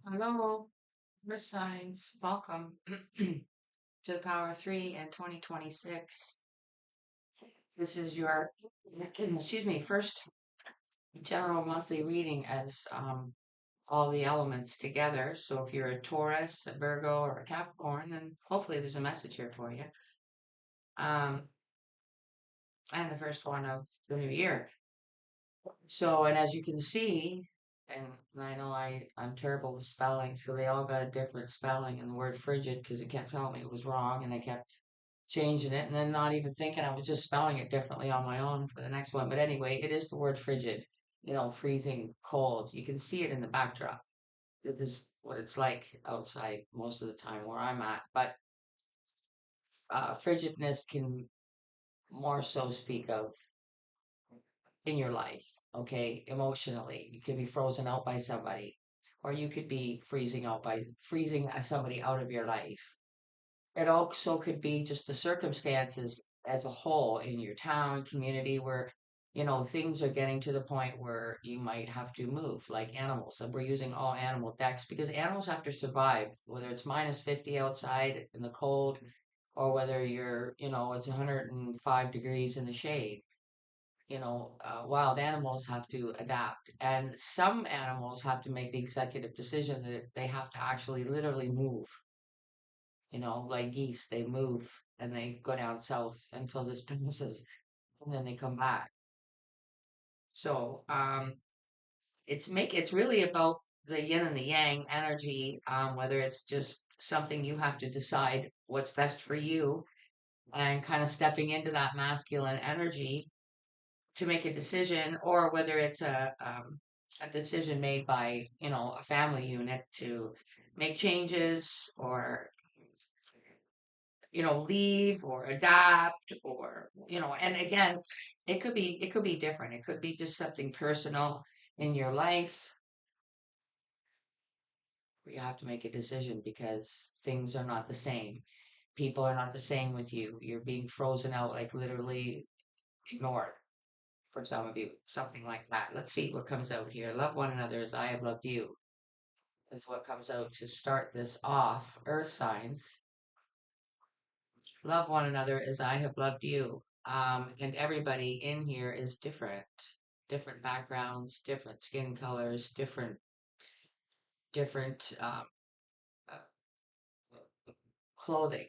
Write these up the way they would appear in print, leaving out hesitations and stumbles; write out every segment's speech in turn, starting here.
Hello, Earth signs. Welcome to the Power of Three and 2026. This is your, excuse me, first general monthly reading as all the elements together. So if you're a Taurus, a Virgo, or a Capricorn, then hopefully there's a message here for you. Um, and the first one of the new year. So, and as you can see, and I know I'm terrible with spelling, so they all got a different spelling in the word frigid because it kept telling me it was wrong, and I kept changing it and then not even thinking I was just spelling it differently on my own for the next one. But anyway, it is the word frigid, freezing cold. You can see it in the backdrop. This is what it's like outside most of the time where I'm at. But frigidness can more so speak of in your life, okay, emotionally. You could be frozen out by somebody, or you could be freezing somebody out of your life. It also could be just the circumstances as a whole in your town, community, where, things are getting to the point where you might have to move, like animals. And we're using all animal decks because animals have to survive, whether it's minus 50 outside in the cold or whether it's 105 degrees in the shade. Wild animals have to adapt. And some animals have to make the executive decision that they have to actually literally move, like geese, they move and they go down south until this passes and then they come back. So it's really about the yin and the yang energy, whether it's just something you have to decide what's best for you and kind of stepping into that masculine energy to make a decision, or whether it's a decision made by, a family unit to make changes or leave or adapt or, and again, it could be different. It could be just something personal in your life where you have to make a decision because things are not the same. People are not the same with you. You're being frozen out, like literally ignored for some of you, something like that. Let's see what comes out here. Love one another as I have loved you is what comes out to start this off. Earth signs. Love one another as I have loved you. And everybody in here is different, different backgrounds, different skin colors, different uh, clothing,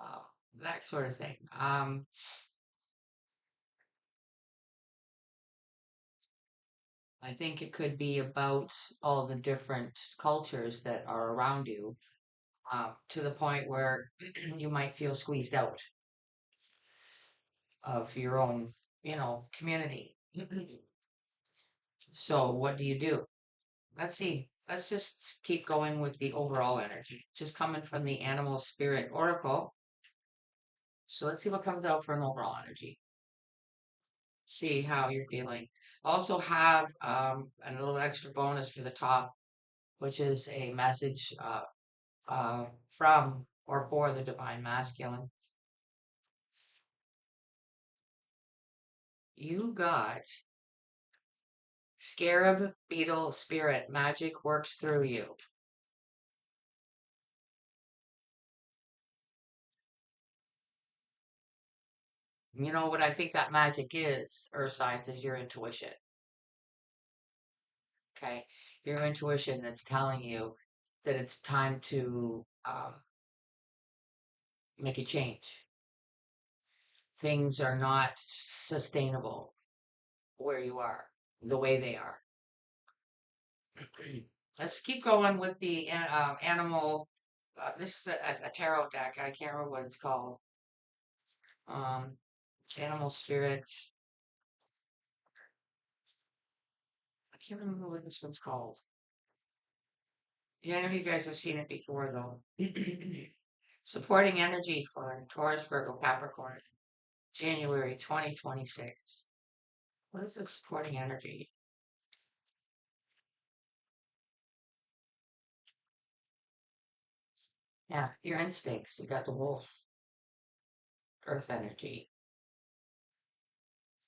uh, that sort of thing. I think it could be about all the different cultures that are around you, to the point where you might feel squeezed out of your own, community. So what do you do? Let's see. Let's just keep going with the overall energy. Just coming from the animal spirit oracle. So let's see what comes out for an overall energy. See how you're feeling. Also have a little extra bonus for the top, which is a message from or for the divine masculine. You got scarab beetle spirit. Magic works through you. You know what I think that magic is, earth signs, is your intuition. Okay, your intuition that's telling you that it's time to make a change. Things are not sustainable where you are, the way they are. Let's keep going with the animal. This is a tarot deck. I can't remember what it's called. Um, Animal spirit. I can't remember what this one's called. Yeah, I know you guys have seen it before, though. Supporting energy for Taurus, Virgo, Capricorn, January 2026. What is the supporting energy? Yeah, your instincts. You got the wolf, earth energy.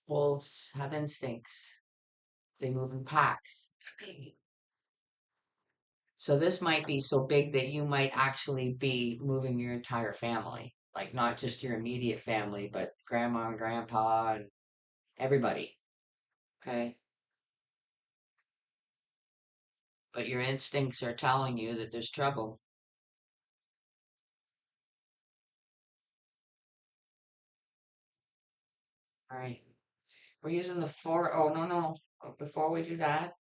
Wolves have instincts. They move in packs. So this might be so big that you might actually be moving your entire family, like not just your immediate family, but grandma and grandpa and everybody. Okay. But your instincts are telling you that there's trouble. All right. We're using the four. Oh, no, no. Before we do that,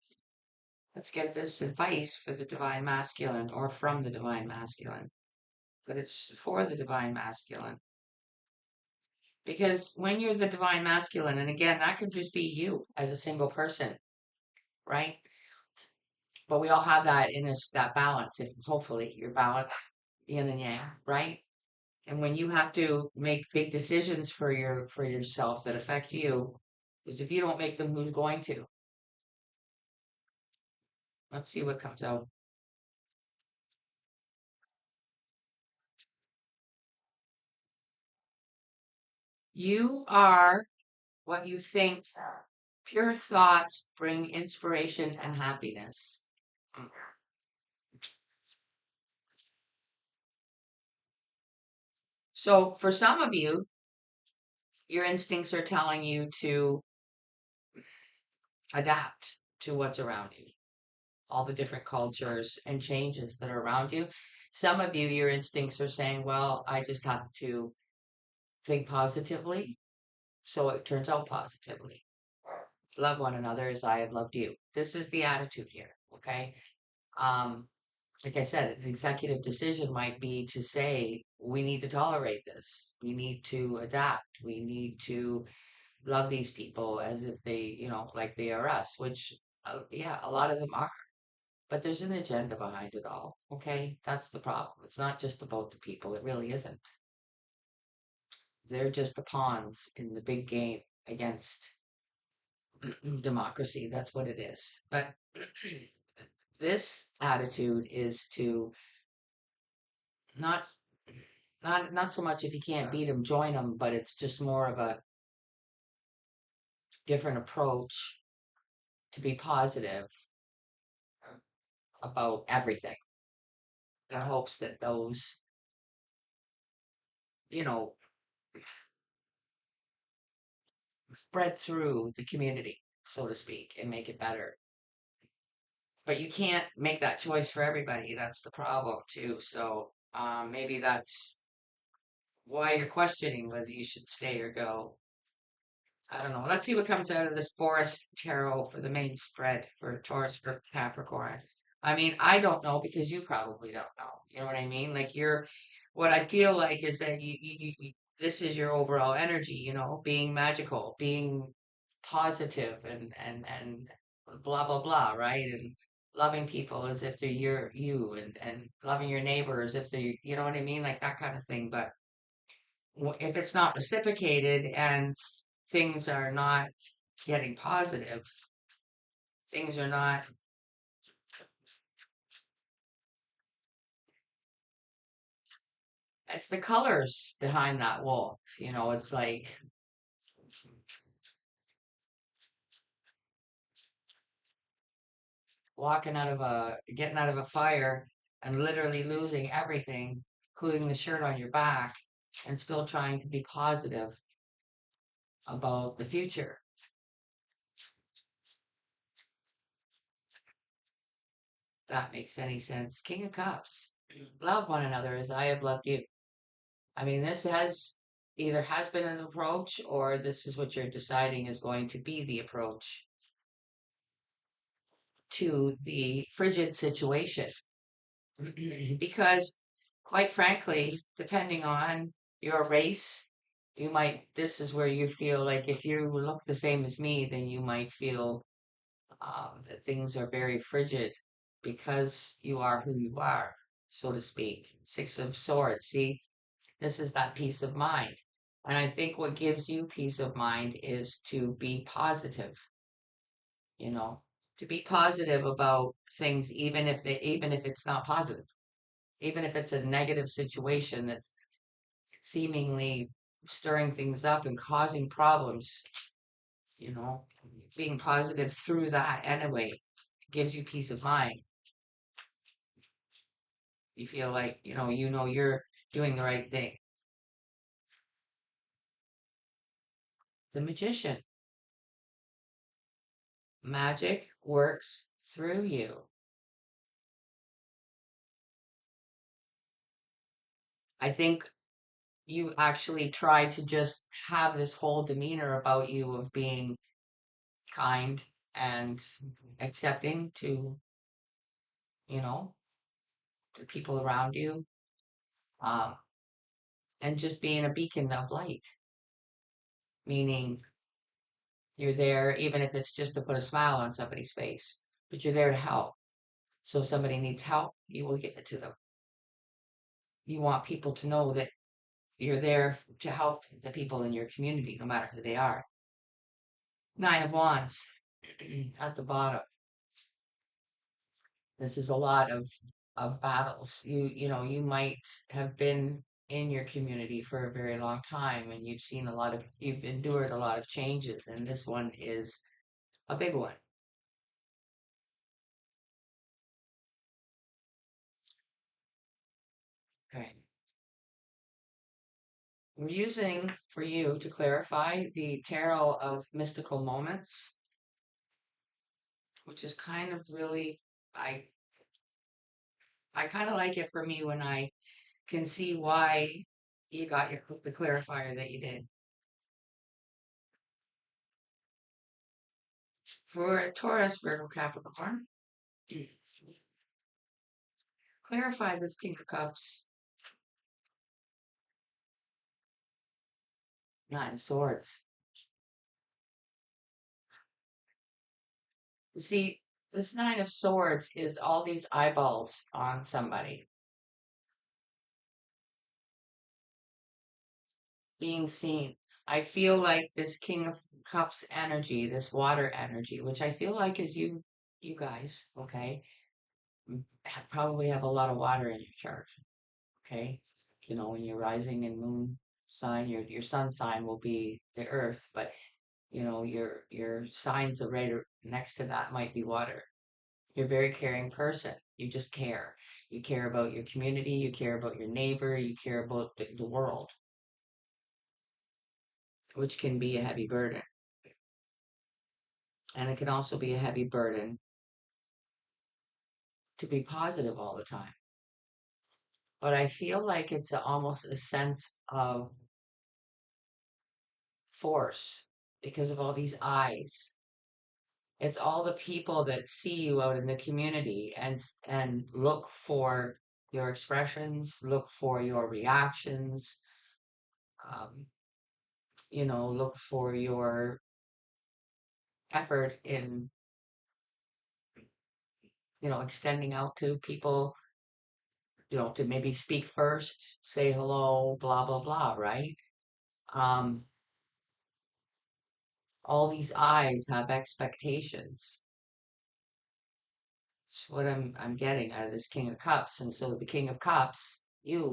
let's get this advice for the divine masculine or from the divine masculine. But it's for the divine masculine. Because when you're the divine masculine, and again, that could just be you as a single person, right? But we all have that in us, that balance. If hopefully you're balanced yin and yang, right? And when you have to make big decisions for yourself that affect you, is if you don't make them, who's going to? Let's see what comes out. You are what you think. Pure thoughts bring inspiration and happiness. So for some of you, your instincts are telling you to adapt to what's around you, all the different cultures and changes that are around you. Some of you, your instincts are saying, well, I just have to think positively, so it turns out positively. Love one another as I have loved you. This is the attitude here, okay? Um, like I said, the executive decision might be to say, we need to tolerate this. We need to adapt. We need to love these people as if they, like they are us, which, yeah, a lot of them are. But there's an agenda behind it all. Okay. That's the problem. It's not just about the people. It really isn't. They're just the pawns in the big game against democracy. That's what it is. But this attitude is to not not so much if you can't beat them, join them, but it's just more of a different approach to be positive about everything in hopes that those, you know, spread through the community, so to speak, and make it better. But you can't make that choice for everybody. That's the problem too. So maybe that's why you're questioning whether you should stay or go. I don't know. Let's see what comes out of this Forest Tarot for the main spread for Taurus for Capricorn. I mean, I don't know because you probably don't know. You know what I mean? Like what I feel like is that this is your overall energy, being magical, being positive and blah, blah, blah, right? And loving people as if they're you and loving your neighbor as if they're, you know what I mean? Like that kind of thing. But if it's not reciprocated and things are not getting positive, things are not, it's the colors behind that wolf. It's like getting out of a fire and literally losing everything, including the shirt on your back, and still trying to be positive about the future. That makes any sense. King of Cups. Love one another as I have loved you. I mean, this has been an approach, or this is what you're deciding is going to be the approach to the frigid situation. Because, quite frankly, depending on your race, this is where you feel like if you look the same as me, then you might feel that things are very frigid because you are who you are, so to speak. Six of Swords. See, this is that peace of mind. And I think what gives you peace of mind is to be positive, you know, to be positive about things, even if it's not positive, even if it's a negative situation that's seemingly stirring things up and causing problems, you know, being positive through that anyway gives you peace of mind. You feel like, you're doing the right thing. The magician. Magic works through you. I think you actually try to just have this whole demeanor about you of being kind and accepting you know, to people around you, um, and just being a beacon of light, meaning you're there, even if it's just to put a smile on somebody's face, but you're there to help. So if somebody needs help, you will give it to them. You want people to know that you're there to help the people in your community, no matter who they are. Nine of Wands at the bottom. This is a lot of battles. You might have been in your community for a very long time and you've endured a lot of changes, and this one is a big one. Okay. We're using for you to clarify the tarot of mystical moments, which is kind of really I I kind of like it for me when I can see why you got the clarifier that you did. For Taurus, Virgo, Capricorn, clarify this King of Cups, Nine of Swords. You see, this Nine of Swords is all these eyeballs on somebody being seen. I feel like this King of Cups energy, this water energy, which I feel like is you guys, okay, probably have a lot of water in your chart, okay? In your rising and moon sign, your sun sign will be the earth, but your signs are right next to that might be water. You're a very caring person. You just care. You care about your community, you care about your neighbor, you care about the world, which can be a heavy burden. And it can also be a heavy burden to be positive all the time. But I feel like it's almost a sense of force because of all these eyes. It's all the people that see you out in the community and look for your expressions, look for your reactions, um, look for your effort in, extending out to people, to maybe speak first, say hello, blah, blah, blah, right? Um, all these eyes have expectations. It's what I'm getting out of this King of Cups. And so the King of Cups, it,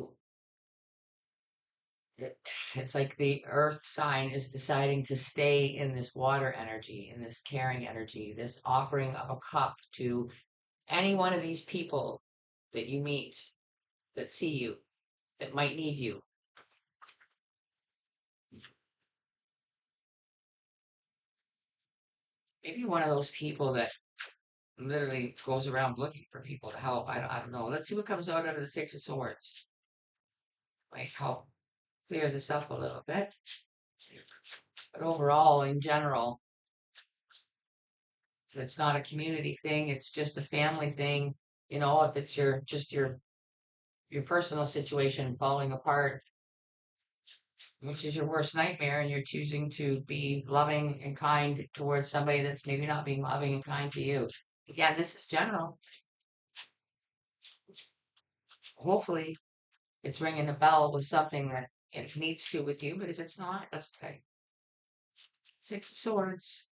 it's like the earth sign is deciding to stay in this water energy, in this caring energy, this offering of a cup to any one of these people that you meet, that see you, that might need you. Maybe one of those people that literally goes around looking for people to help. I don't know. Let's see what comes out of the Six of Swords. Might help clear this up a little bit. But overall, in general, it's not a community thing. It's just a family thing. If it's your personal situation falling apart, which is your worst nightmare, and you're choosing to be loving and kind towards somebody that's maybe not being loving and kind to you. Again, this is general. Hopefully, it's ringing a bell with something that it needs to with you, but if it's not, that's okay. Six of Swords,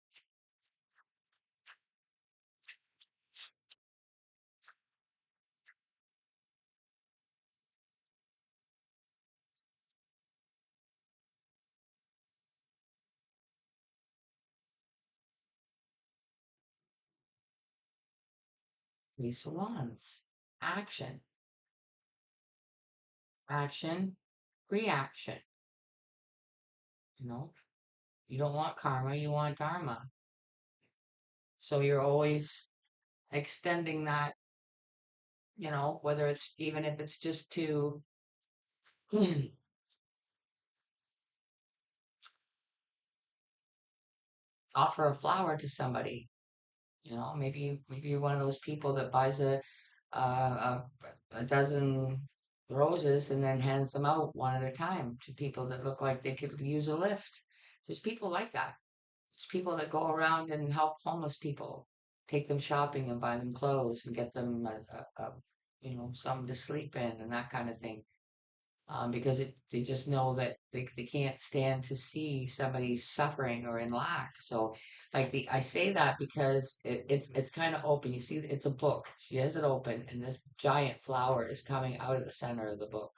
Ace of Wands, action. action, reaction. You know, you don't want karma, you want dharma. So you're always extending that, whether it's even if it's just to offer a flower to somebody. Maybe you're one of those people that buys a dozen roses and then hands them out one at a time to people that look like they could use a lift. There's people like that. There's people that go around and help homeless people, take them shopping and buy them clothes and get them, something to sleep in and that kind of thing. Because they just know that they can't stand to see somebody suffering or in lack. So, I say that because it's kind of open. You see, it's a book. She has it open, and this giant flower is coming out of the center of the book.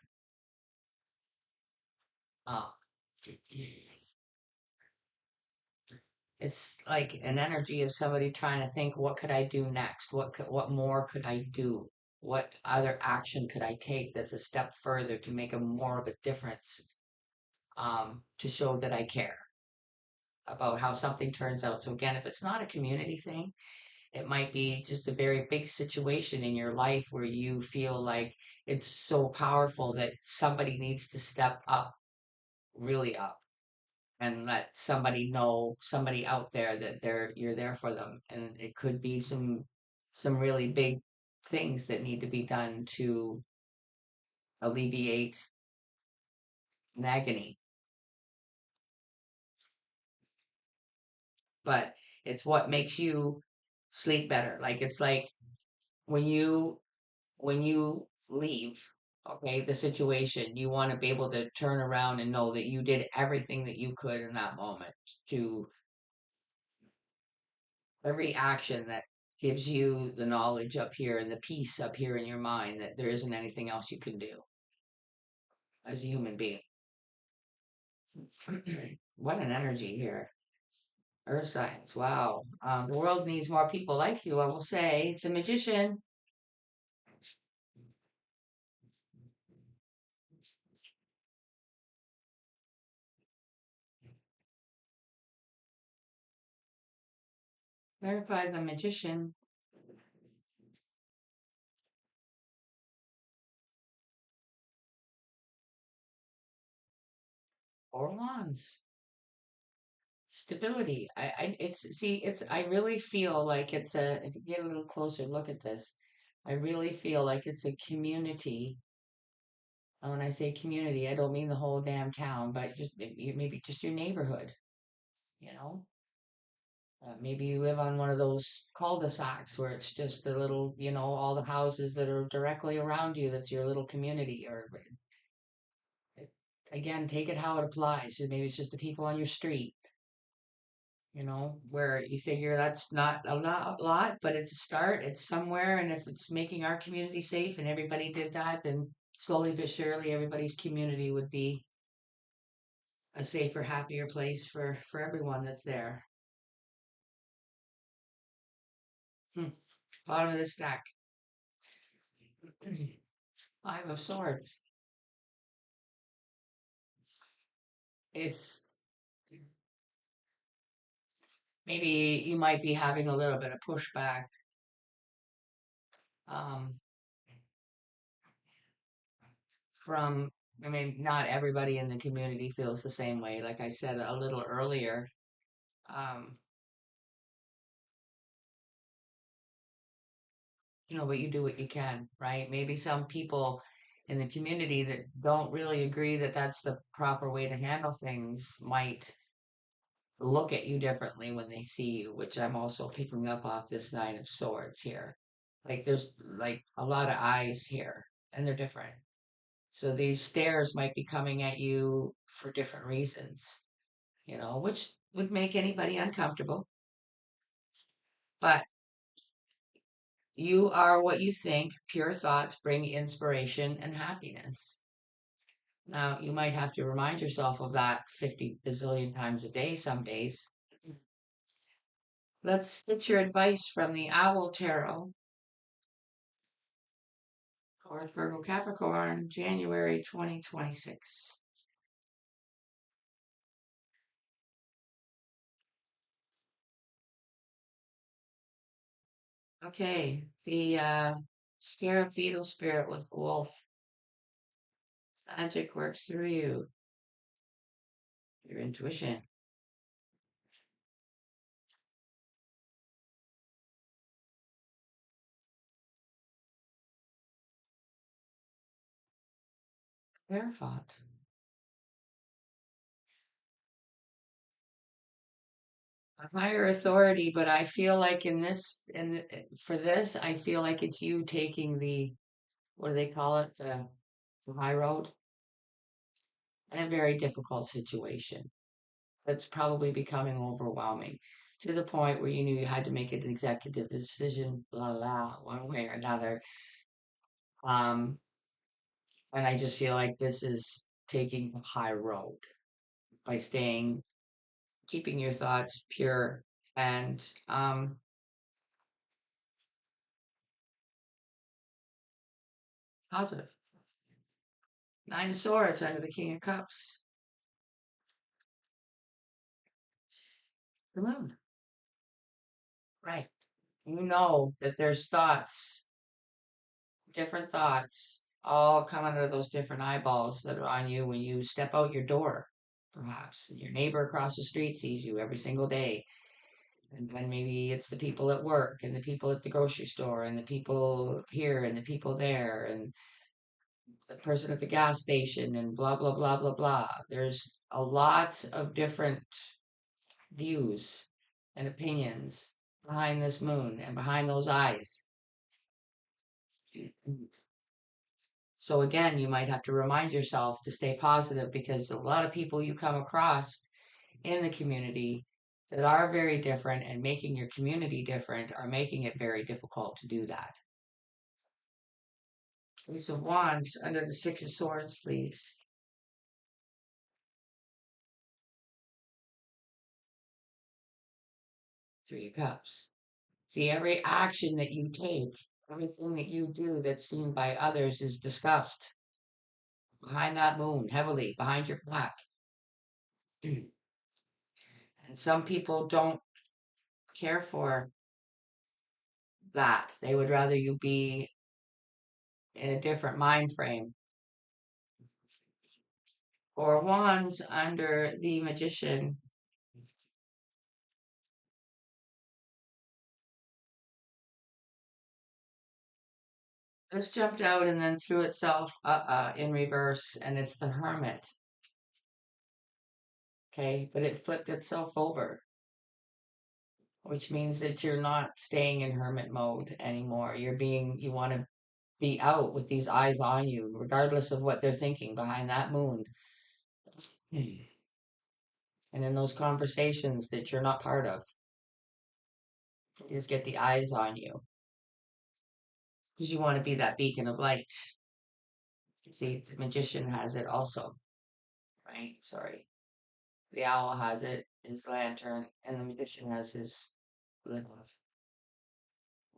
Uh, it's like an energy of somebody trying to think, what could I do next? What more could I do? What other action could I take that's a step further to make a more of a difference? To show that I care about how something turns out. So again, if it's not a community thing, it might be just a very big situation in your life where you feel like it's so powerful that somebody needs to step up, really up, and let somebody know, somebody out there that you're there for them. And it could be some really big things that need to be done to alleviate an agony. But it's what makes you sleep better. Like it's like when you leave, okay, the situation, you want to be able to turn around and know that you did everything that you could in that moment, to every action that gives you the knowledge up here and the peace up here in your mind that there isn't anything else you can do as a human being. What an energy here. Earth signs. Wow. The world needs more people like you, I will say. It's a magician. Verify the magician. Four wands. Stability. I really feel like if you get a little closer look at this, I really feel like it's a community. And when I say community, I don't mean the whole damn town, but just maybe just your neighborhood, you know? Maybe you live on one of those cul-de-sacs where it's just the little, all the houses that are directly around you, that's your little community. Or it, again, take it how it applies. Maybe it's just the people on your street, where you figure that's not a lot, but it's a start, it's somewhere. And if it's making our community safe and everybody did that, then slowly but surely everybody's community would be a safer, happier place for everyone that's there. Hmm. Bottom of this deck. Five of Swords. It's maybe you might be having a little bit of pushback. Um, from, I mean, not everybody in the community feels the same way. Like I said a little earlier, um, but you do what you can, right? Maybe some people in the community that don't really agree that that's the proper way to handle things might look at you differently when they see you, which I'm also picking up off this Nine of Swords here. Like there's like a lot of eyes here, and they're different. So these stares might be coming at you for different reasons, which would make anybody uncomfortable. But you are what you think. Pure thoughts bring inspiration and happiness. Now, you might have to remind yourself of that 50 bazillion times a day some days. Let's get your advice from the Owl Tarot. Taurus, Virgo, Capricorn, January 2026. Okay, the scarab beetle spirit with the wolf. Magic works through you, your intuition. Verified. A higher authority, but I feel like in this, for this, I feel like it's you taking the, what do they call it? The high road in a very difficult situation that's probably becoming overwhelming to the point where you knew you had to make an executive decision, blah, blah, one way or another. Um, and I just feel like this is taking the high road by staying, keeping your thoughts pure and positive. Nine of Swords under the King of Cups. The moon. Right. You know that there's thoughts, different thoughts, all coming out of those different eyeballs that are on you when you step out your door, perhaps. And your neighbor across the street sees you every single day. And then maybe it's the people at work and the people at the grocery store and the people here and the people there and the person at the gas station and blah, blah, blah, blah, blah. There's a lot of different views and opinions behind this moon and behind those eyes. So again, you might have to remind yourself to stay positive because a lot of people you come across in the community that are very different and making your community different are making it very difficult to do that. Ace of Wands under the Six of Swords, please. Three of Cups. See, every action that you take, everything that you do that's seen by others is discussed behind that moon, heavily behind your back. And some people don't care for that. They would rather you be in a different mind frame. Or Wands under the Magician. Just jumped out and then threw itself in reverse, and it's the Hermit. Okay, but it flipped itself over, which means that you're not staying in hermit mode anymore. You want to be out with these eyes on you, regardless of what they're thinking behind that moon. And in those conversations that you're not part of, you just get the eyes on you because you want to be that beacon of light. See, the magician has it also, right? Sorry. The owl has it, his lantern, and the magician has his little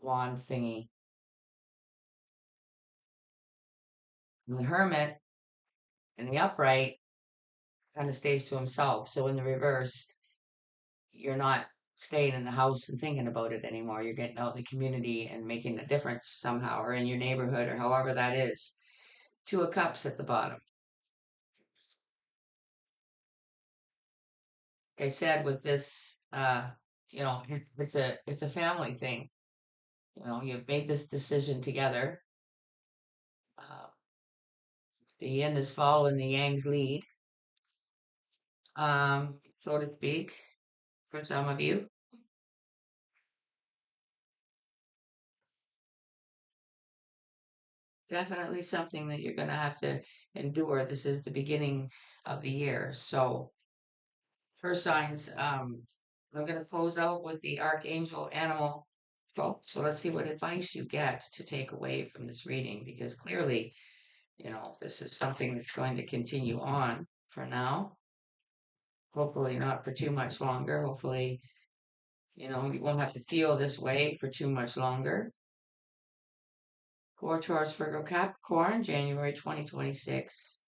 wand thingy. And the hermit in the upright kind of stays to himself. So in the reverse, you're not staying in the house and thinking about it anymore. You're getting out in the community and making a difference somehow, or in your neighborhood, or however that is. Two of Cups at the bottom. Like I said, with this, it's a family thing. You've made this decision together. Uh, the yin is following the yang's lead, so to speak, for some of you. Definitely something that you're going to have to endure. This is the beginning of the year. So, for signs, I'm going to close out with the Archangel Animal. So let's see what advice you get to take away from this reading, because clearly, this is something that's going to continue on for now. Hopefully not for too much longer. Hopefully, you won't have to feel this way for too much longer. For Taurus, Virgo, Capricorn, January 2026.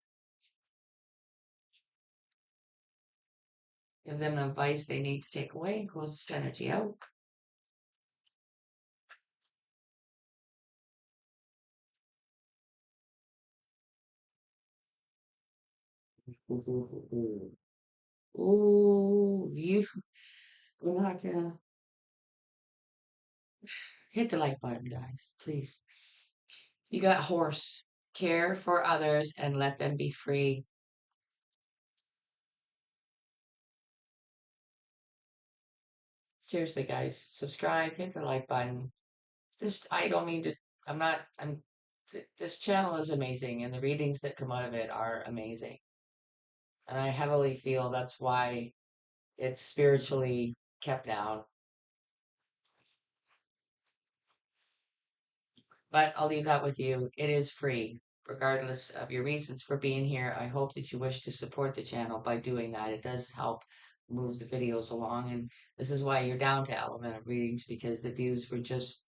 Give them the advice they need to take away and close this energy out. Ooh, we're not gonna hit the like button, guys, please. You got horse. Care for others and let them be free. Seriously, guys, subscribe, hit the like button. I don't mean to, I'm not, this channel is amazing and the readings that come out of it are amazing. And I heavily feel that's why it's spiritually kept down. But I'll leave that with you. It is free, regardless of your reasons for being here. I hope that you wish to support the channel by doing that. It does help move the videos along. And this is why you're down to element of readings because the views were just,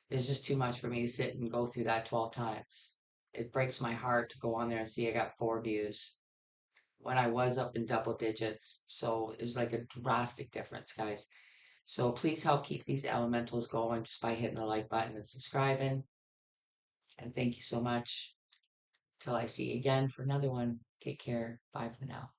it's just too much for me to sit and go through that 12 times. It breaks my heart to go on there and see I got 4 views when I was up in double digits. So it was like a drastic difference, guys. So please help keep these elementals going just by hitting the like button and subscribing. And thank you so much. Till I see you again for another one. Take care. Bye for now.